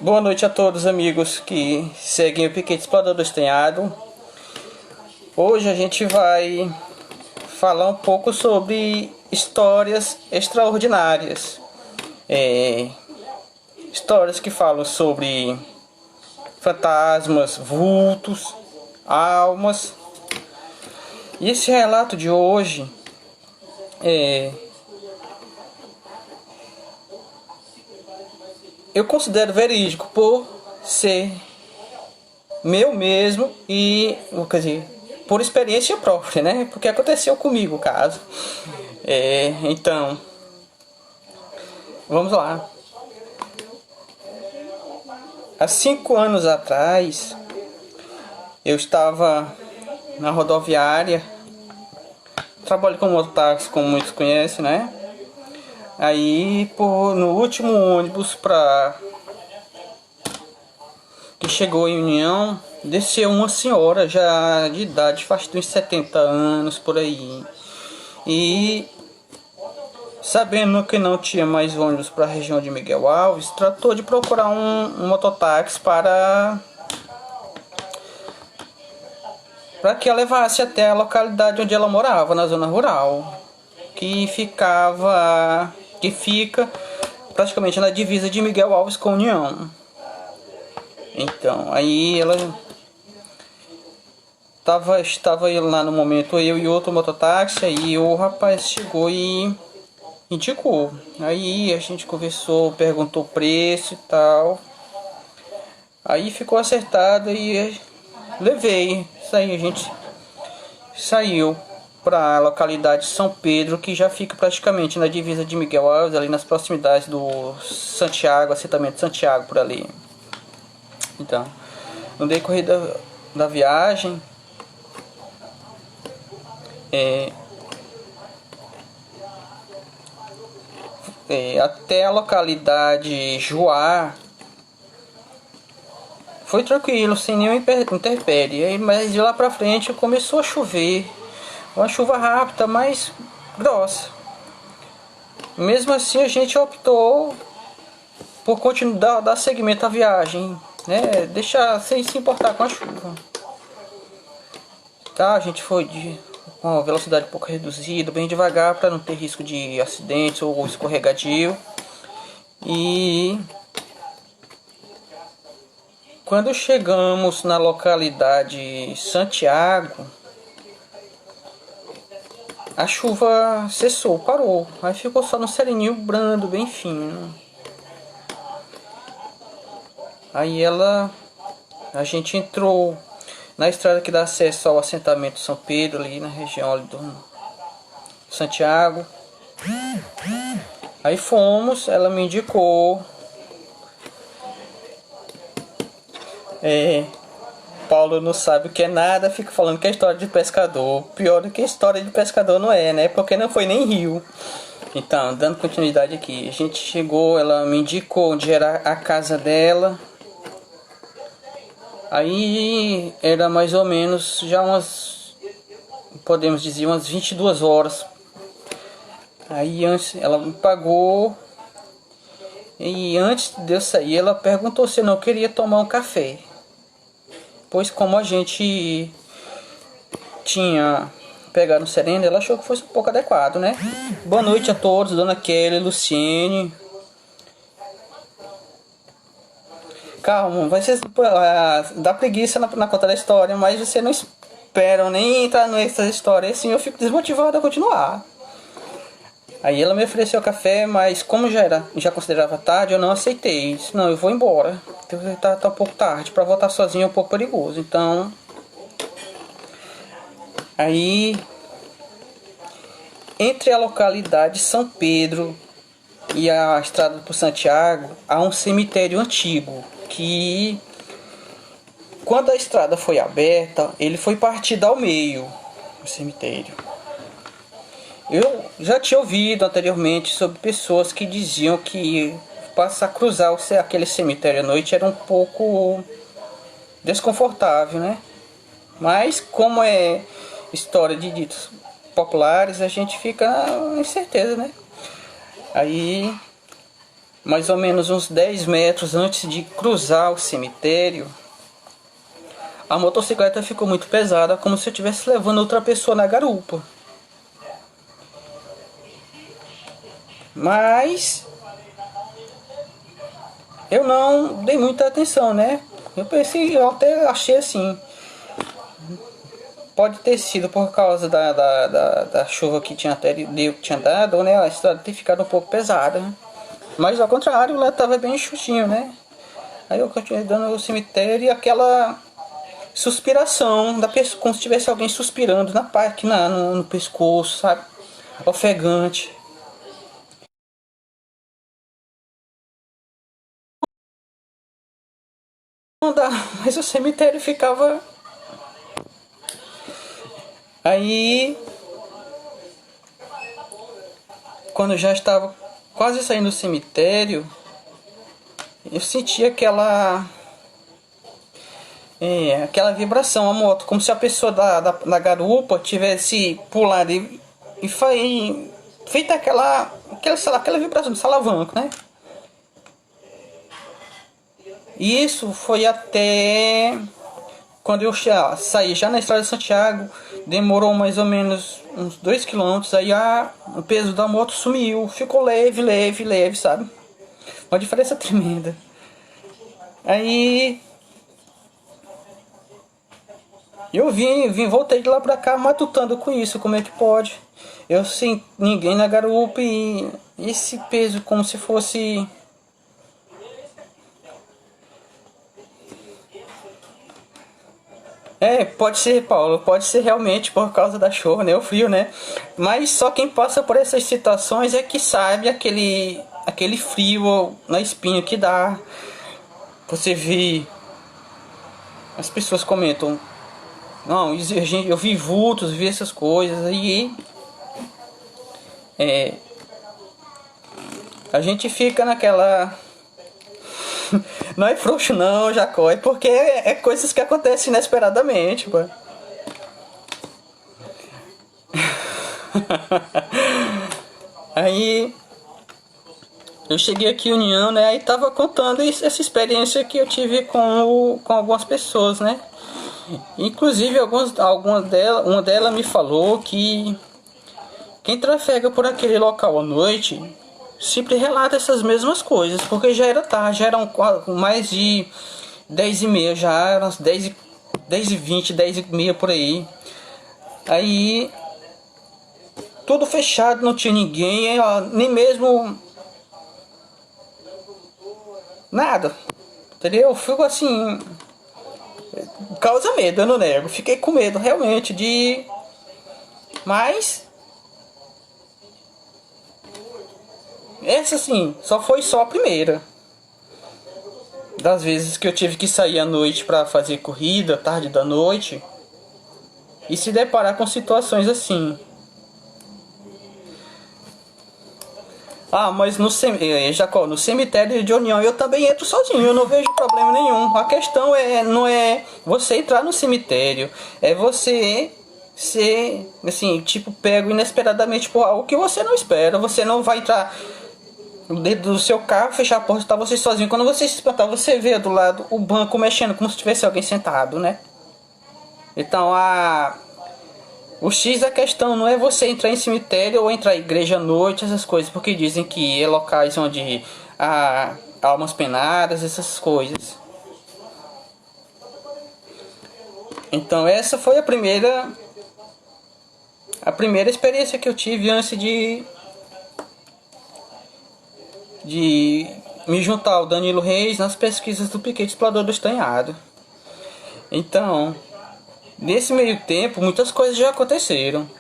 Boa noite a todos amigos que seguem o Piquete Explorador do Estanhado. Hoje a gente vai falar um pouco sobre histórias extraordinárias. Histórias que falam sobre fantasmas, vultos, almas. E esse relato de hoje eu considero verídico por ser meu mesmo e, quer dizer, por experiência própria, né? Porque aconteceu comigo o caso. Então, vamos lá. Há 5 anos atrás, eu estava na rodoviária, trabalho com mototáxi, como muitos conhecem, né? Aí, no último ônibus que chegou em União, desceu uma senhora já de idade, faz uns 70 anos por aí. E sabendo que não tinha mais ônibus para a região de Miguel Alves, tratou de procurar um mototáxi para que a levasse até a localidade onde ela morava, na zona rural, que fica praticamente na divisa de Miguel Alves com União. Então, aí ela estava lá no momento, eu e outro mototáxi, aí o rapaz chegou e indicou. Aí a gente conversou, perguntou o preço e tal. Aí ficou acertado e levei. Isso aí, a gente saiu para a localidade de São Pedro, que já fica praticamente na divisa de Miguel Alves, ali nas proximidades do Santiago, assentamento de Santiago, por ali. Então, no decorrer da viagem, até a localidade Juá, foi tranquilo, sem nenhum intempérie. Mas de lá pra frente começou a chover. Uma chuva rápida, mas grossa. Mesmo assim a gente optou por continuar, dar seguimento à viagem, né? Deixar sem se importar com a chuva. Tá, a gente foi com uma velocidade um pouco reduzida, bem devagar, para não ter risco de acidentes ou escorregadio. E quando chegamos na localidade Santiago, a chuva cessou, parou. Aí ficou só no sereninho brando, bem fino. Aí a gente entrou na estrada que dá acesso ao assentamento São Pedro, ali na região ali do Santiago. Aí fomos, ela me indicou. Paulo não sabe o que é nada, fica falando que é história de pescador. Pior do que história de pescador não é, né? Porque não foi nem rio. Então, dando continuidade aqui, a gente chegou, ela me indicou onde era a casa dela. Aí era mais ou menos já podemos dizer, umas 22 horas. Aí antes ela me pagou. E antes de eu sair, ela perguntou se eu não queria tomar um café. Pois como a gente tinha pegado no sereno, ela achou que fosse um pouco adequado, né? Boa noite a todos, Dona Kelly, Luciene. Calma, vai ser dá preguiça na conta da história, mas você não espera nem entrar nessa história, assim eu fico desmotivado a continuar. Aí ela me ofereceu café, mas como já considerava tarde, eu não aceitei. Disse, não, eu vou embora. Tá um pouco tarde, para voltar sozinho é um pouco perigoso. Então, aí entre a localidade São Pedro e a estrada para Santiago, há um cemitério antigo que, quando a estrada foi aberta, ele foi partido ao meio, o cemitério. Eu já tinha ouvido anteriormente sobre pessoas que diziam que passar a cruzar aquele cemitério à noite era um pouco desconfortável, né? Mas como é história de ditos populares, a gente fica na incerteza, né? Aí mais ou menos uns 10 metros antes de cruzar o cemitério, a motocicleta ficou muito pesada, como se eu estivesse levando outra pessoa na garupa. Mas eu não dei muita atenção, né? Eu pensei, eu até achei assim, pode ter sido por causa da chuva que tinha dado, né? A estrada ter ficado um pouco pesada, né? Mas ao contrário, lá estava bem enxutinho, né? Aí eu continuei dando no cemitério e aquela suspiração da pessoa, como se tivesse alguém suspirando na parte, no pescoço, sabe? Ofegante. Mas o cemitério ficava. Aí, quando eu já estava quase saindo do cemitério, eu senti aquela vibração, a moto, como se a pessoa da garupa tivesse pulado e feito aquela vibração de salavanco, né? E isso foi até quando eu saí já na estrada de Santiago, demorou mais ou menos uns 2 quilômetros, aí o peso da moto sumiu, ficou leve, leve, leve, sabe? Uma diferença tremenda. Aí eu voltei de lá pra cá matutando com isso, como é que pode? Eu sem ninguém na garupa e esse peso como se fosse. Pode ser, Paulo, pode ser realmente por causa da chuva, né? O frio, né? Mas só quem passa por essas situações é que sabe aquele frio na espinha que dá. Você vê, as pessoas comentam, não, eu vi vultos, vi essas coisas, aí a gente fica naquela. Não é frouxo não, Jacó, é porque é coisas que acontecem inesperadamente, pô. Aí eu cheguei aqui em União, né? Aí tava contando essa experiência que eu tive com algumas pessoas, né? Inclusive uma delas me falou que quem trafega por aquele local à noite sempre relata essas mesmas coisas, porque já era tarde, já eram mais de 10h30, já eram umas 10h20, 10h30 por aí. Aí tudo fechado, não tinha ninguém, nem mesmo nada, entendeu? Eu fico assim, causa medo, eu não nego, fiquei com medo realmente mas essa sim, só a primeira das vezes que eu tive que sair à noite para fazer corrida, tarde da noite, e se deparar com situações assim. Mas Jacó, no cemitério de União eu também entro sozinho, eu não vejo problema nenhum. A questão não é você entrar no cemitério, é você ser, assim, tipo, pego inesperadamente por algo que você não espera. Você não vai entrar dentro do seu carro, fechar a porta e tá você sozinho. Quando você se espantar, você vê do lado o banco mexendo como se tivesse alguém sentado, né? Então o X da questão não é você entrar em cemitério ou entrar em igreja à noite, essas coisas, porque dizem que é locais onde há almas penadas, essas coisas. Então essa foi a primeira experiência que eu tive antes de me juntar ao Danilo Reis nas pesquisas do Piquete Explorador do Estanhado. Então, nesse meio tempo, muitas coisas já aconteceram.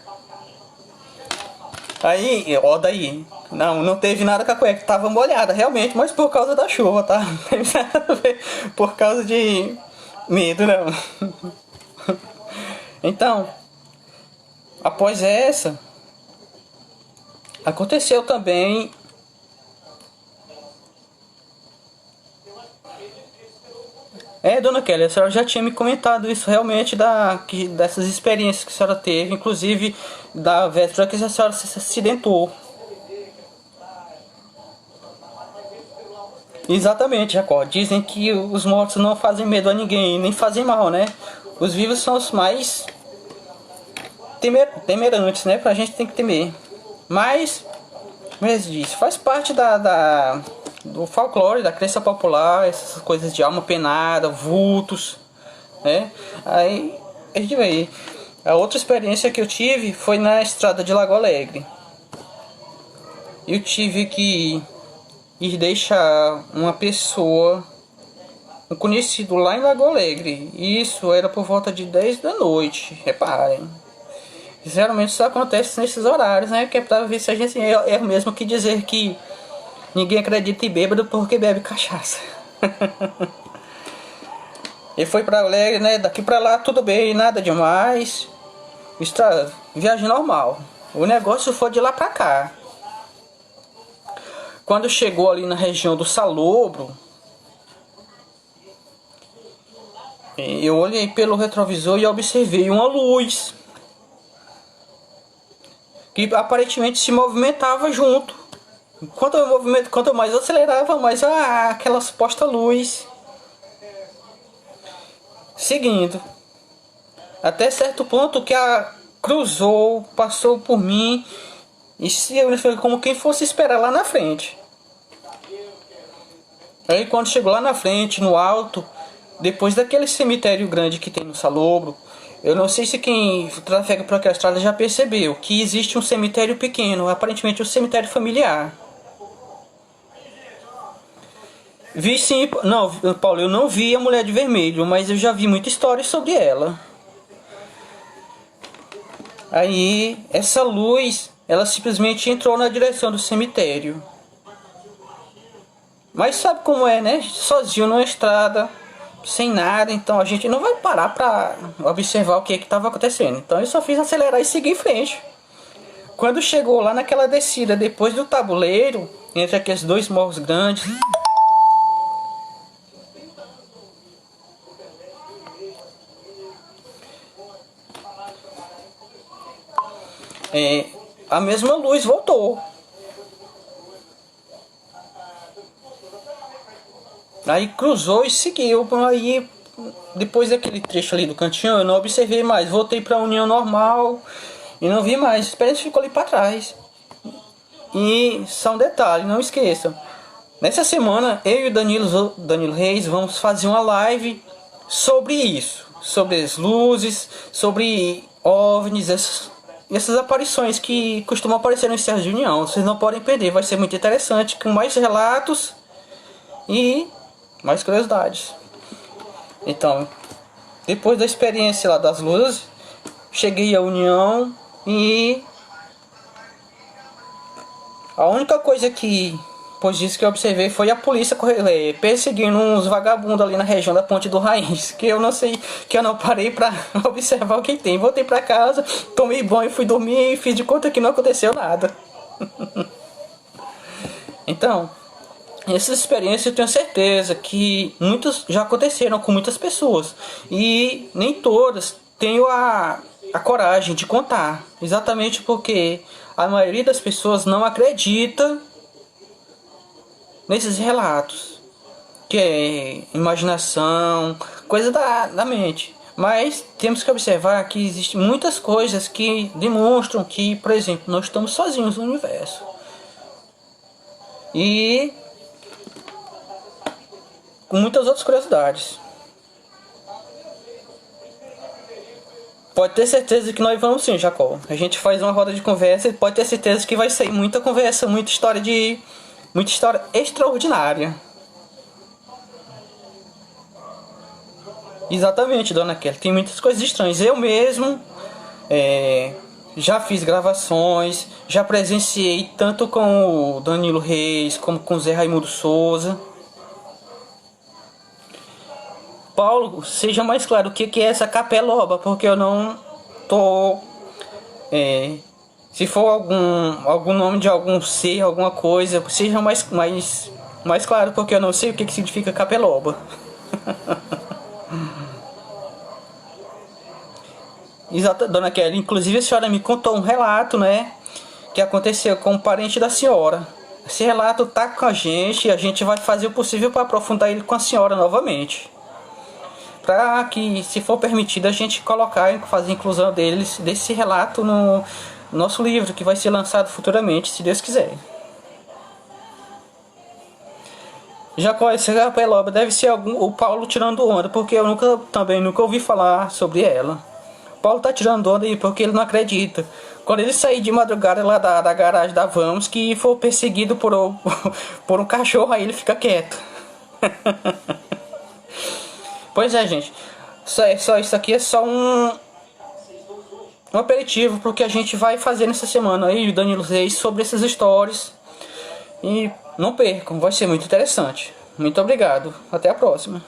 Aí, daí. Não teve nada com a cueca, tava molhada realmente, mas por causa da chuva, tá? Não teve nada a ver por causa de medo, não. Então, após essa, aconteceu também. Dona Kelly, a senhora já tinha me comentado isso realmente dessas experiências que a senhora teve, inclusive da véspera que a senhora se acidentou. Exatamente, Jacó. Dizem que os mortos não fazem medo a ninguém, nem fazem mal, né? Os vivos são os mais temerantes, né? Pra gente tem que temer. Mas, como eu disse, faz parte do folclore, da crença popular, essas coisas de alma penada, vultos, né? Aí, a gente vê. A outra experiência que eu tive foi na estrada de Lago Alegre. Eu tive que ir deixar uma pessoa, um conhecido lá em Lago Alegre. E isso era por volta de 10 da noite, reparem. Geralmente isso acontece nesses horários, né? Que é pra ver se a gente é o mesmo que dizer que ninguém acredita em bêbado porque bebe cachaça. E foi pra Alegre, né? Daqui pra lá tudo bem, nada demais. Viagem normal. O negócio foi de lá pra cá. Quando chegou ali na região do Salobro, eu olhei pelo retrovisor e observei uma luz que aparentemente se movimentava junto. Quanto mais eu acelerava, mais aquela suposta luz seguindo. Até certo ponto que cruzou, passou por mim e foi como quem fosse esperar lá na frente. Aí quando chegou lá na frente, no alto, depois daquele cemitério grande que tem no Salobro, eu não sei se quem trafega por aquela estrada já percebeu que existe um cemitério pequeno, aparentemente um cemitério familiar. Vi sim, não, Paulo, eu não vi a Mulher de Vermelho, mas eu já vi muita história sobre ela. Aí, essa luz, ela simplesmente entrou na direção do cemitério. Mas sabe como é, né? Sozinho numa estrada, sem nada, então a gente não vai parar pra observar o que estava acontecendo. Então eu só fiz acelerar e seguir em frente. Quando chegou lá naquela descida, depois do tabuleiro, entre aqueles dois morros grandes, a mesma luz voltou. Aí cruzou e seguiu. Aí depois daquele trecho ali do cantinho eu não observei mais. Voltei para a União normal e não vi mais. A experiência ficou ali para trás. E só um detalhe, não esqueçam. Nessa semana eu e o Danilo Reis vamos fazer uma live sobre isso. Sobre as luzes, sobre OVNIs, essas aparições que costumam aparecer no Encerros de União. Vocês não podem perder, vai ser muito interessante, com mais relatos e mais curiosidades. Então, depois da experiência lá das luzes, cheguei à União e a única coisa que, pois disso que eu observei, foi a polícia perseguindo uns vagabundos ali na região da Ponte do Raiz, que eu não sei, que eu não parei pra observar o que tem. Voltei pra casa, tomei banho, fui dormir e fiz de conta que não aconteceu nada. Então, essas experiências eu tenho certeza que muitas já aconteceram com muitas pessoas. E nem todas tenho a coragem de contar. Exatamente porque a maioria das pessoas não acredita nesses relatos. Que é imaginação, coisa da mente. Mas temos que observar que existem muitas coisas que demonstram que, por exemplo, nós estamos sozinhos no universo. E com muitas outras curiosidades. Pode ter certeza que nós vamos sim, Jacó. A gente faz uma roda de conversa e pode ter certeza que vai sair muita conversa, muita história extraordinária. Exatamente, dona Kelly. Tem muitas coisas estranhas. Eu mesmo já fiz gravações, já presenciei tanto com o Danilo Reis como com o Zé Raimundo Souza. Paulo, seja mais claro o que é essa capeloba, porque eu não tô... se for algum nome de algum ser, alguma coisa, seja mais claro, porque eu não sei o que significa capeloba. Exato, dona Kelly, inclusive a senhora me contou um relato, né, que aconteceu com um parente da senhora. Esse relato tá com a gente e a gente vai fazer o possível para aprofundar ele com a senhora novamente. Para que, se for permitido, a gente colocar e fazer a inclusão desse relato no nosso livro, que vai ser lançado futuramente, se Deus quiser. Jacó, esse Peloba deve ser o Paulo tirando onda, porque eu também nunca ouvi falar sobre ela. Paulo tá tirando onda aí porque ele não acredita. Quando ele sair de madrugada lá da garagem da Vamos, que for perseguido por um cachorro, aí ele fica quieto. Pois é, gente. Só isso aqui é só um aperitivo pro que a gente vai fazer nessa semana aí, o Danilo Reis, sobre essas histórias. E não percam, vai ser muito interessante. Muito obrigado. Até a próxima.